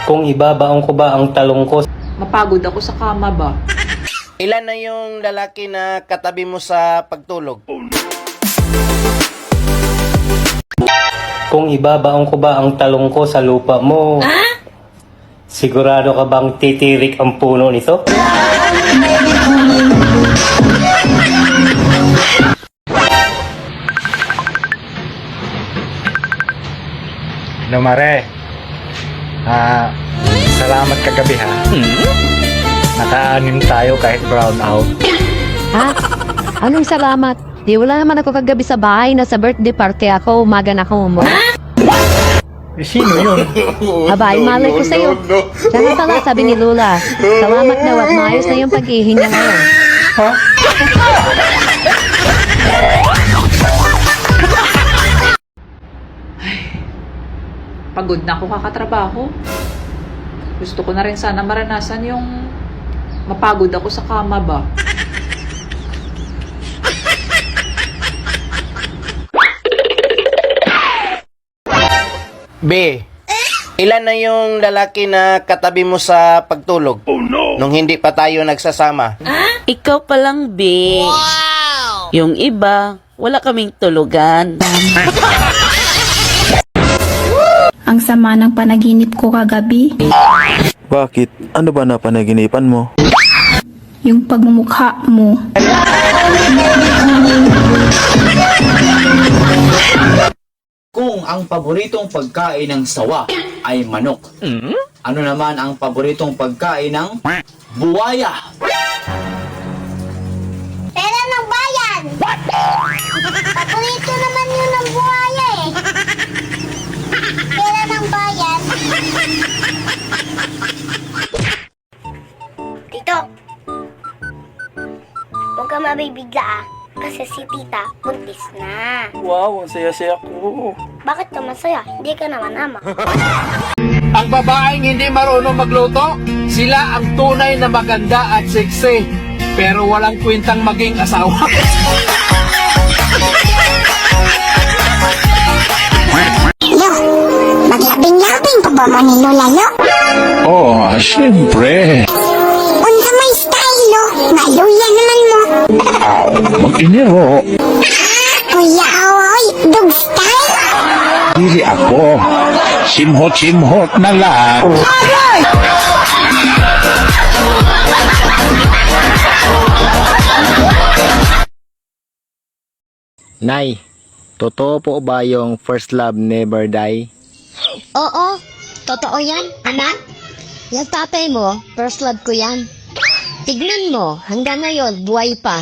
Kung ibabaon ko ba ang talong ko, Mapagod ako sa kama ba? Ilan na yung lalaki na katabi mo sa pagtulog? kung ibabaon ko ba ang talong ko sa lupa mo, sigurado ka bang titirik ang puno nito? No, Mare. Salamat kagabi ha. Naka-anim tayo kahit brown out. Ha? Anong salamat? Di wala naman ako kagabi sa bahay na sa birthday party ako, umaga na ako umuwi. Sino yun? Abay, malay ko sa'yo. Sana pala, sabi ni Lula. Salamat daw at maayos na yung paghihinga ngayon. Ha? Pagod na ako kakatrabaho. Gusto ko na rin sana maranasan yung mapagod ako sa kama ba? B. Ilan na yung lalaki na katabi mo sa pagtulog? Nung hindi pa tayo nagsasama. Ikaw palang, B. Wow! Yung iba, wala kaming tulugan. Ang sama ng panaginip ko kagabi, Bakit? Ano ba na panaginipan mo? yung pagmumukha mo. Kung ang paboritong pagkain ng sawa ay manok, ano naman ang paboritong pagkain ng buwaya? Pera ng bayan! Paborito naman yun ng buhaya eh. Pera ng bayan. Tito, huwag ka mabibigla ah. Kasi si tita, buntis na. Wow, ang saya-saya ko. Bakit ka masaya? Hindi ka naman ama. Ang babaeng hindi marunong magluto, sila ang tunay na maganda at sexy, pero walang kwentang maging asawa. Lo, maglabing-labing pa ba manilo lalo? Oh, siyempre. Unsa may style lo? Naluya naman mo. Mag-iniro. Kuya Awoy, dog style? Dili ako. Simhot-simhot na lang. Nay, totoo po ba yung first love never die? Oo, totoo yan, anak. Yung tatay mo, first love ko yan. Tignan mo, hanggang ngayon, buhay pa.